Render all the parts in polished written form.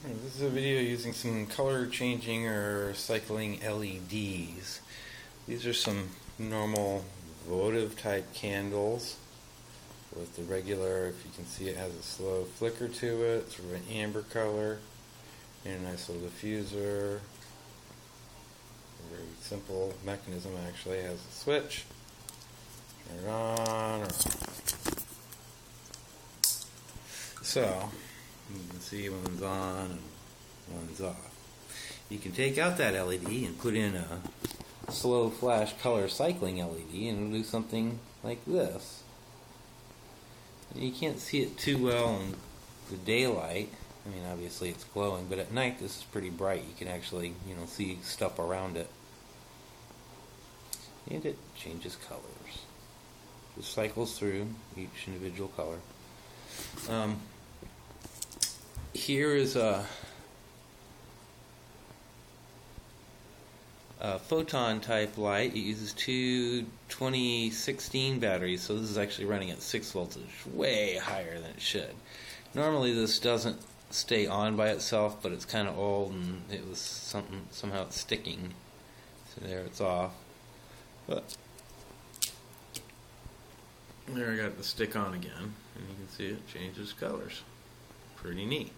This is a video using some color changing or cycling LEDs. These are some normal votive type candles with the regular, if you can see, it has a slow flicker to it, sort of an amber color, and a nice little diffuser. A very simple mechanism actually. It has a switch. Turn it on or off. So you can see one's on and one's off. You can take out that LED and put in a slow flash color cycling LED and it'll do something like this. You can't see it too well in the daylight. I mean, obviously it's glowing, but at night this is pretty bright. You can actually, see stuff around it. And it changes colors. Just cycles through each individual color. Here is a photon type light. It uses two 2016 batteries, so this is actually running at 6 voltage, way higher than it should. Normally this doesn't stay on by itself, but it's kind of old and it was somehow it's sticking. So there, it's off. But there, I got the stick on again, and you can see it changes colors. Pretty neat.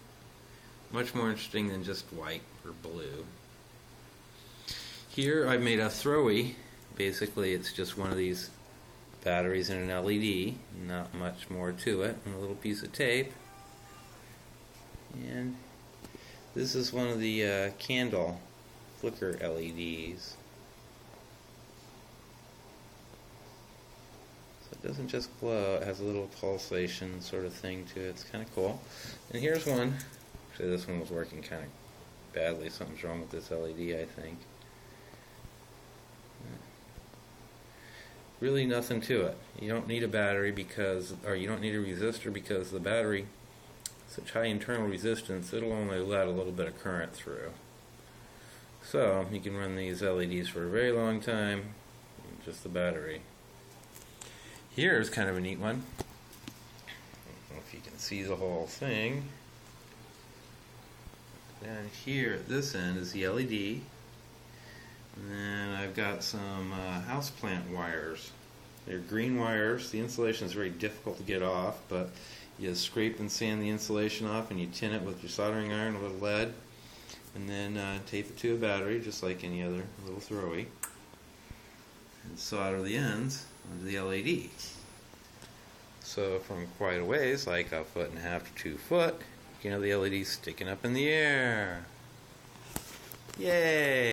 Much more interesting than just white or blue. Here I've made a throwy. Basically it's just one of these batteries and an LED. Not much more to it. And a little piece of tape. And this is one of the candle flicker LEDs. So it doesn't just glow, it has a little pulsation sort of thing to it. It's kind of cool. And here's one. Actually, this one was working kind of badly. Something's wrong with this LED, I think. Really nothing to it. You don't need a battery or you don't need a resistor because the battery, such high internal resistance, it'll only let a little bit of current through. So you can run these LEDs for a very long time, just the battery. Here's kind of a neat one. I don't know if you can see the whole thing. Down here at this end is the LED. And then I've got some houseplant wires. They're green wires. The insulation is very difficult to get off, but you scrape and sand the insulation off and you tin it with your soldering iron, a little lead, and then tape it to a battery just like any other little throwy. And solder the ends onto the LED. So from quite a ways, like 1.5 to 2 foot, you can have the LED sticking up in the air. Yay!